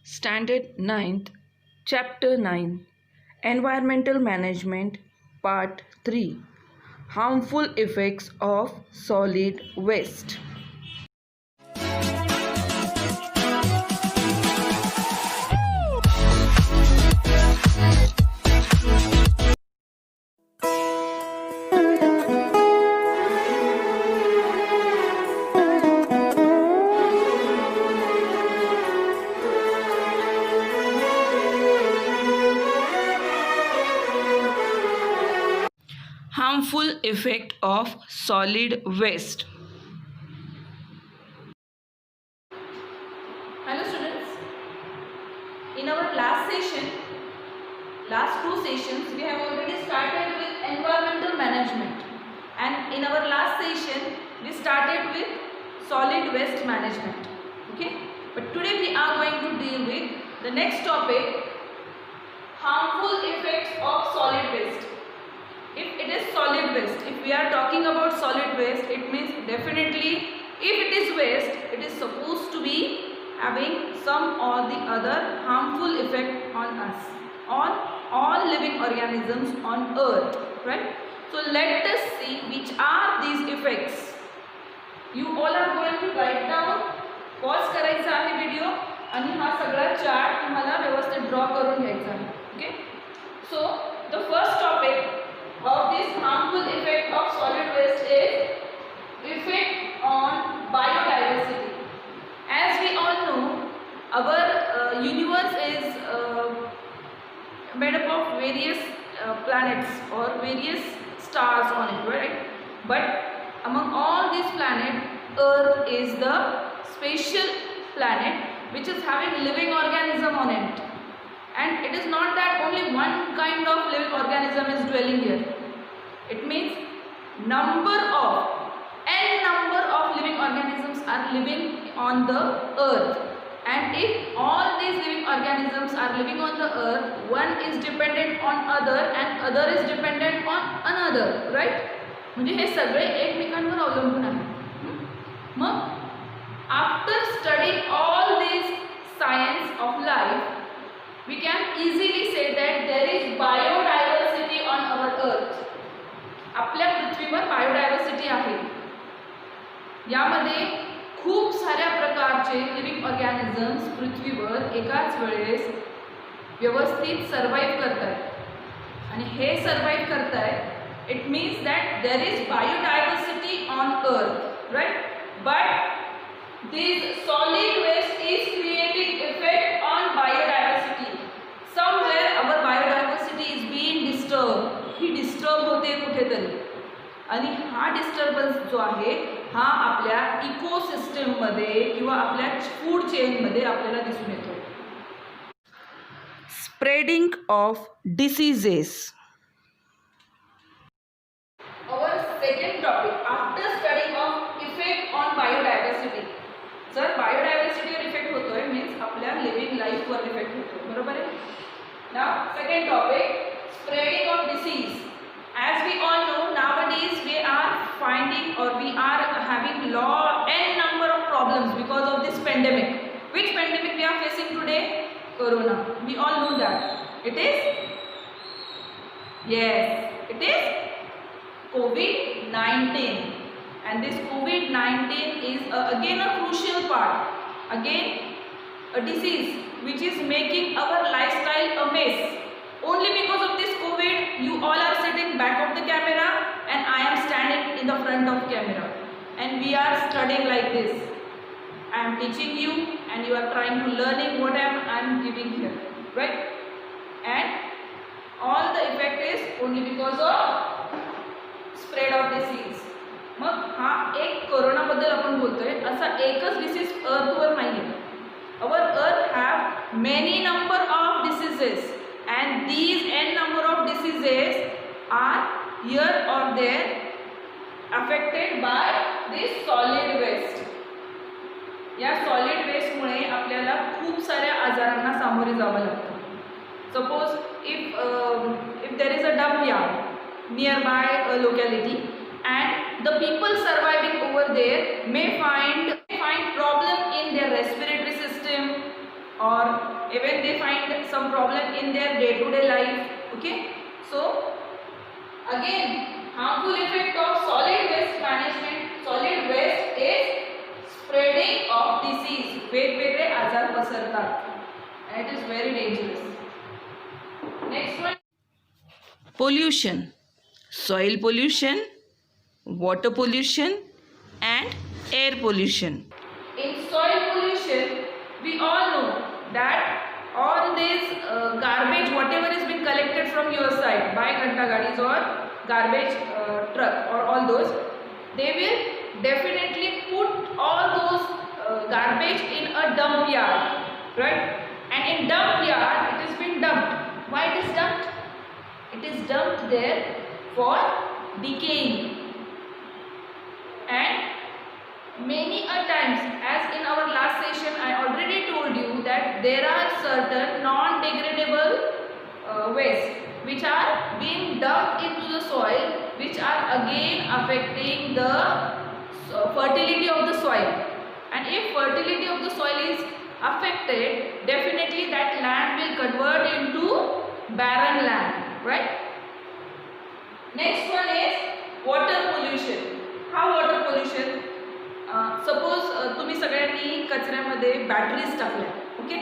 Standard 9th, Chapter 9, Environmental Management, Part 3, Harmful Effects of Solid Waste. Harmful effect of solid waste. Hello students, in our last two sessions, we have already started with environmental management, and in our last session we started with solid waste management. Okay, but today we are going to deal with the next topic, harmful effects of solid waste. If it is solid waste, if we are talking about solid waste, it means definitely if it is waste, it is supposed to be having some or the other harmful effect on us, on all living organisms on earth, right? So let us see which are these effects. You all are going to write down, pause करायचा आहे video आणि हा सगळा chart तुम्हाला व्यवस्थित draw करून घ्यायचा आहे. Okay, so the first topic of this harmful effect of solid waste is effect on biodiversity. As we all know, our universe is made up of various planets or various stars on it, right? But among all these planets, Earth is the special planet which is having living organism on it. And it is not that only one kind of living organism is dwelling here. It means n number of living organisms are living on the earth. And if all these living organisms are living on the earth, one is dependent on other and other is dependent on another, right? म्हणजे हे सगळे एकमेकांवर अवलंबून आहेत. मग after studying all this science of life, we can easily say that there is biodiversity on our earth. आपल्या पृथ्वीवर biodiversity आहे. यामध्ये खूप साऱ्या प्रकारचे लिव्हिंग ऑर्गॅनिझम्स पृथ्वीवर एकाच वेळेस व्यवस्थित सर्वाइव्ह करतात आणि हे सर्वाइव्ह करतात. It means that there is biodiversity on earth, right? But this solid waste is creating effect on biodiversity. Somewhere our biodiversity is being disturb. ही डिस्टर्ब होते कुठेतरी आणि हा डिस्टर्बन्स जो आहे हा आपल्या इकोसिस्टममध्ये किंवा आपल्या फूड चेनमध्ये आपल्याला दिसून येतो. Spreading of diseases. Our second topic after studying of effect on biodiversity. जर बायोडायव्हर्सिटीवर इफेक्ट होतोय मीन्स आपल्या लिव्हिंग लाईफवर इफेक्ट होतो, बरोबर आहे. Now second topic, spreading of disease. As we all know, nowadays we are finding or we are having n number of problems because of this pandemic. Which pandemic we are facing today? Corona. We all know that. It is? Yes, it is COVID-19. And this COVID-19 is again a crucial part. Again, a disease which is making our lifestyle a mess. Only because of this COVID, you all are sitting back of the camera and I am standing in the front of camera. And we are studying like this. I am teaching you and you are trying to learning what I am giving here. Right? And all the effect is only because of spread of disease. मग हा एक कोरोनाबद्दल आपण बोलतोय, असा एकच disease अर्थवर नाही आहे. Our earth have many number of diseases. And these n number of diseases are here or there affected by this solid waste. या solid waste मुळे आपल्याला खूप साऱ्या आजारांना सामोरे जावं लागतं. Suppose if there is a dump yard nearby a locality and the people surviving over there may find problem in their respiratory system or even they find some problem in their day-to-day life. Okay, so again, harmful effect of solid waste management. Solid waste is spreading of disease. वेगवेगळे आजार पसरतात. It is very dangerous. Next one. Pollution. Soil pollution, water pollution and air pollution. In soil pollution, we all know that all this garbage, whatever is been collected from your side by ghanta gadis or garbage truck or all those, they will definitely put all those garbage in a dump yard, right? And in dump yard, it has been dumped. Why it is dumped? It is dumped there for decaying. And many a times, as in our last session I already told you that there are certain non-degradable waste which are being dumped into the soil, which are again affecting the fertility of the soil. And if fertility of the soil is affected, definitely that land will convert into barren land, right? Next one is water pollution. How water pollution? Suppose तुम्ही सगळ्यांनी कचऱ्यामध्ये batteries टाकल्या. Okay,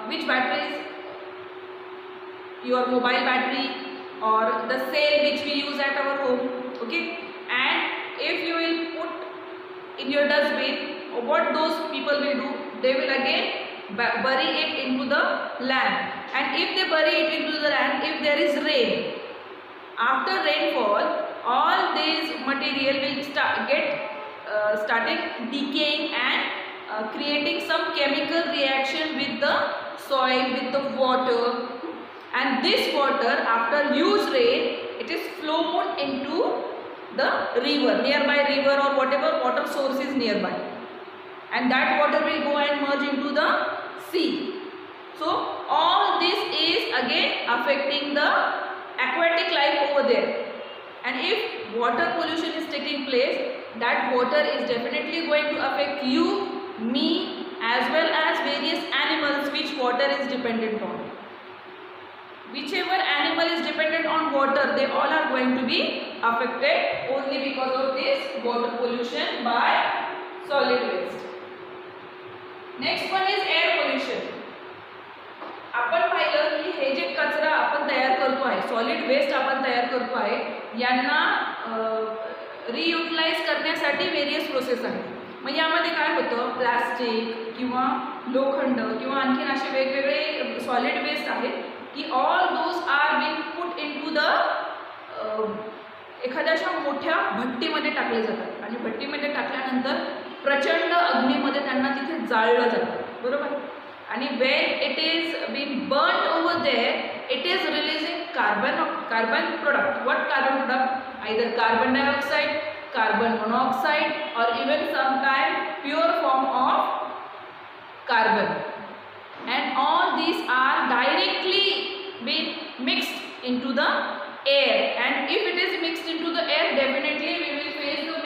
which batteries? Your mobile battery or the cell which we use at our home. Okay, and if you will put in your dustbin, what those people will do? They will again bury it into the land. And if they bury it into the land, if there is rain, after rainfall, all this material will started decaying and creating some chemical reaction with the soil, with the water. And this water, after huge rain, it is flown into the river, nearby river or whatever water source is nearby. And that water will go and merge into the sea. So all this is again affecting the aquatic life over there. And if water pollution is taking place, that water is definitely going to affect you, me, as well as various animals which water is dependent on. Whichever animal is dependent on water, they all are going to be affected only because of this water pollution by solid waste. Next one is air pollution. आपण पाहिलं की हे जे कचरा आपण तयार करतो आहे, solid waste आपण तयार करतो आहे, यांना रियुटिलाइज करण्यासाठी वेरियस प्रोसेस आहेत. मग यामध्ये काय होतं, प्लास्टिक किंवा लोखंड किंवा आणखीन असे वेगवेगळे सॉलिड वेस्ट आहेत की all those are been put in to the एखाद्याच्या मोठ्या भट्टीमध्ये टाकले जातात. आणि भट्टीमध्ये टाकल्यानंतर प्रचंड अग्नीमध्ये त्यांना तिथे जाळलं जातं, बरोबर. आणि when it is been burn over there, it is releasing carbon product. What carbon product? Either carbon dioxide, carbon monoxide or even sometime pure form of carbon. And all these are directly being mixed into the air. And if it is mixed into the air, definitely we will face the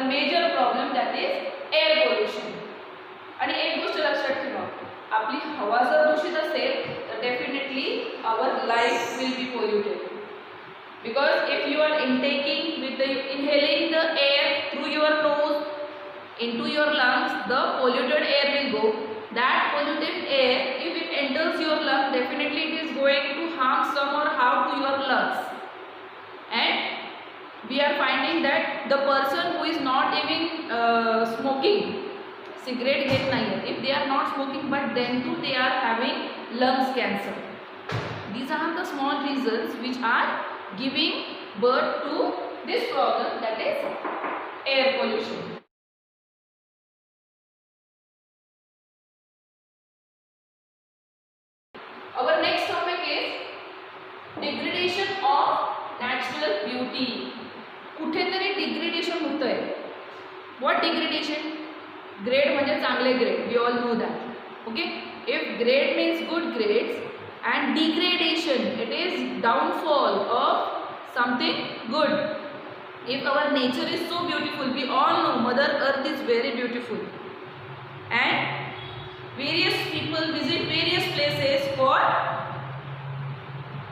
major problem, that is air pollution. आणि एक गोष्ट लक्षात ठेवा, आपली हवा जर दूषित असेल तर definitely our life will be polluted. Because if you are inhaling the air through your nose into your lungs, the polluted air will go. That polluted air, if it enters your lung, definitely it is going to harm some or how to your lungs. And we are finding that the person who is not even smoking, cigarette घेत नाही, if they are not smoking, but then too they are having lungs cancer. These are the small reasons which are giving birth to this problem, that is air pollution. Our next topic is degradation of natural beauty. कुठेतरी degradation होतंय. What degradation? Grade म्हणजे चांगले grade. We all know that. Okay? If grade means good grades, and degradation, it is downfall of something good. If our nature is so beautiful, we all know Mother Earth is very beautiful, and various people visit various places for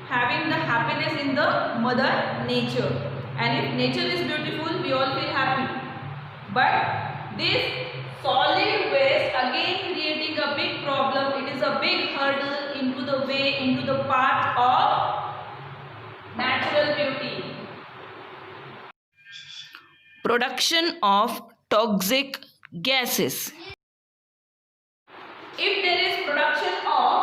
having the happiness in the mother nature, and if nature is beautiful we all feel happy. But this solid waste again creating a big problem. It is a big hurdle into the way, into the path of natural beauty. Production of toxic gases. If there is production of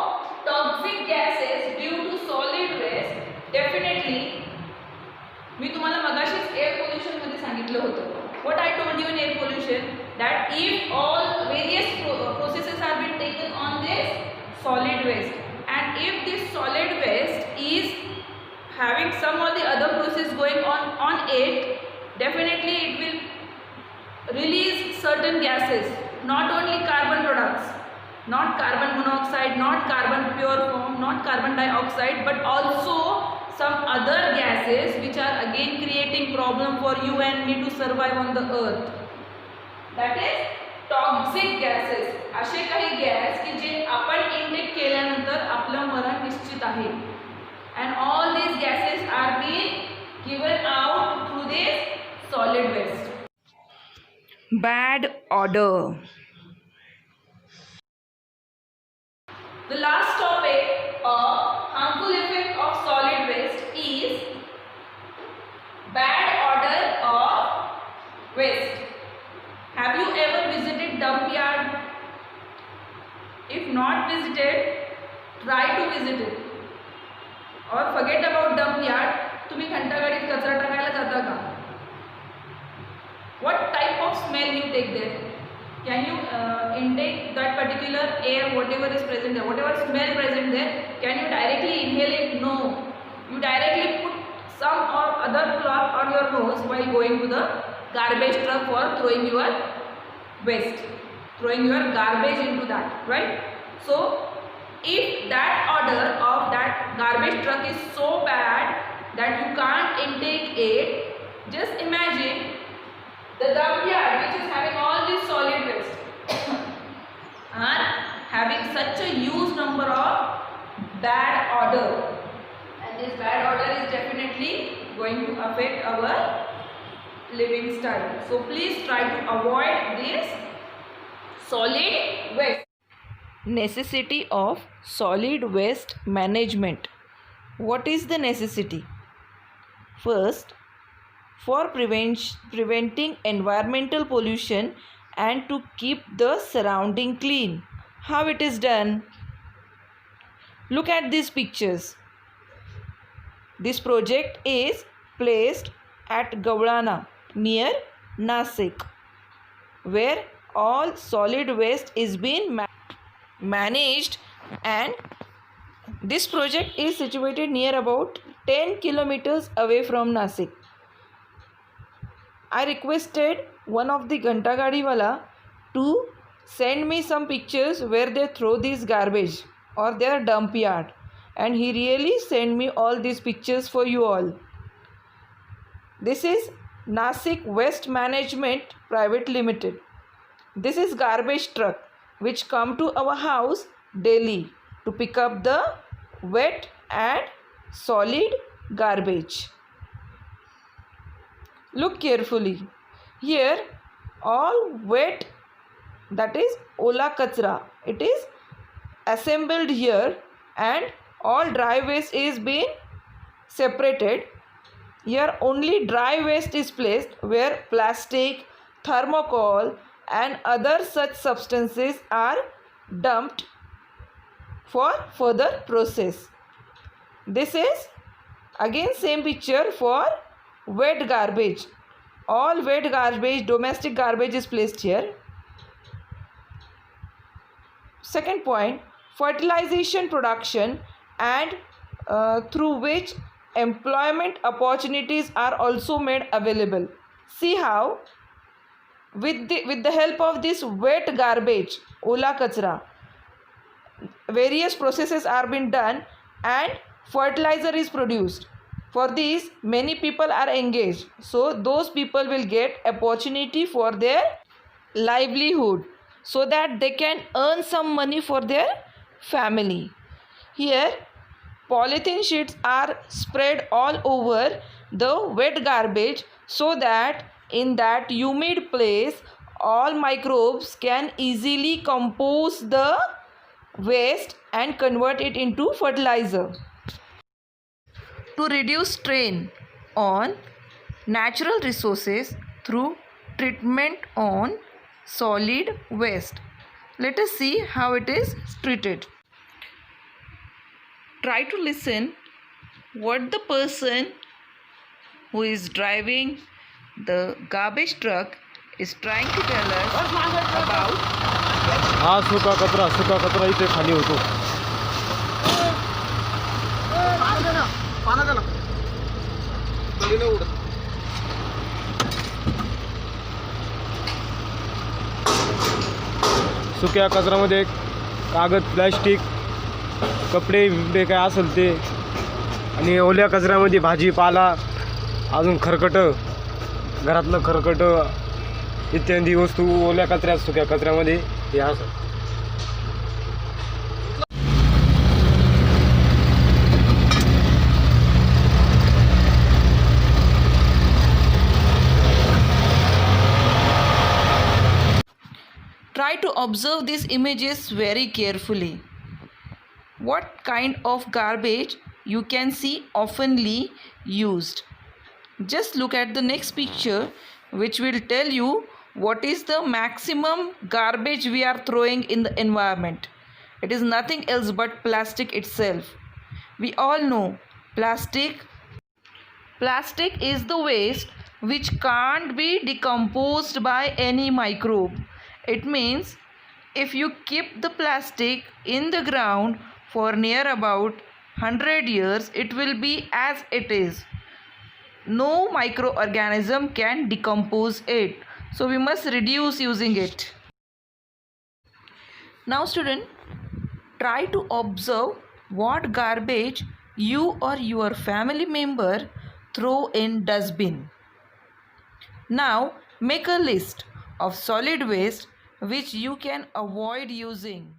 toxic gases due to solid waste, definitely मी तुम्हाला मगाशीच air pollution मध्ये सांगितलं होतं. What I told you in air pollution, that if all various processes are being taken on this solid waste, and if this solid waste is having some or the other process going on it, definitely it will release certain gases, not only carbon products, not carbon monoxide, not carbon pure form, not carbon dioxide, but also some other gases which are again creating problem for you and me to survive on the earth. That is toxic gases. असे काही gas की जे आपण intake केल्यानंतर आपलं मरण निश्चित आहे. And all these gases are being given out through this solid waste. Bad odor. The last topic of harmful effect of solid waste is bad odor of waste. Have you ever visited dump yard? If not visited, try to visit it. Or forget about dump yard. तुम्ही घंटागाडीत कचरा टाकायला जाता का? What type of smell you take there? Can you intake that particular air, whatever is present there, whatever smell present there, can you directly inhale it? No. You directly put some or other cloth on your nose while going to the garbage truck for throwing your waste, throwing your garbage into that, right? So, if that odor of that garbage truck is so bad that you can't intake it, just imagine the dump yard which is having all this solid waste are having such a huge number of bad odor, and this bad odor is definitely going to affect our living style. So please try to avoid this solid waste. Necessity of solid waste management. What is the necessity? First, for preventing environmental pollution and to keep the surrounding clean. How it is done? Look at these pictures. This project is placed at Gavlana near Nasik, where all solid waste is being managed, and this project is situated near about 10 kilometers away from Nasik. I requested one of the Ghanta Gadi wala to send me some pictures where they throw this garbage or their dump yard, and he really sent me all these pictures for you all. This is Nasik Waste Management Private Limited. This is garbage truck which come to our house daily to pick up the wet and solid garbage. Look carefully. Here all wet, that is ola kachra, it is assembled here, and all dry waste is being separated. Here only dry waste is placed, where plastic, thermocol and other such substances are dumped for further process. This is again same picture for wet garbage. All wet garbage, domestic garbage is placed here. Second point, fertilization production, and through which employment opportunities are also made available. See how with the help of this wet garbage, ola kachra, various processes are being done and fertilizer is produced. For this many people are engaged, so those people will get opportunity for their livelihood. so that they can earn some money for their family. Here, polythene sheets are spread all over the wet garbage so that in that humid place all microbes can easily compose the waste and convert it into fertilizer. To reduce strain on natural resources through treatment on solid waste, let us see how it is treated. Try to listen what the person who is driving the garbage truck is trying to tell us about. हा सुका कचरा इथे खाली होतो. सुक्या कचऱ्यामध्ये कागद, plastic, कपडे बिपडे काय असेल ते, आणि ओल्या कचऱ्यामध्ये भाजीपाला, अजून खरकट, घरातलं खरकट इत्यादी वस्तू ओल्या कचऱ्यात, सुक्या कचऱ्यामध्ये हे असं. Try to observe these images very carefully. What kind of garbage you can see oftenly used? Just look at the next picture, which will tell you what is the maximum garbage we are throwing in the environment. It is nothing else but plastic itself. We all know plastic is the waste which can't be decomposed by any microbe. It means if you keep the plastic in the ground for near about 100 years, it will be as it is. No microorganism can decompose it. So we must reduce using it. Now student, try to observe what garbage you or your family member throw in dustbin. Now make a list of solid waste which you can avoid using.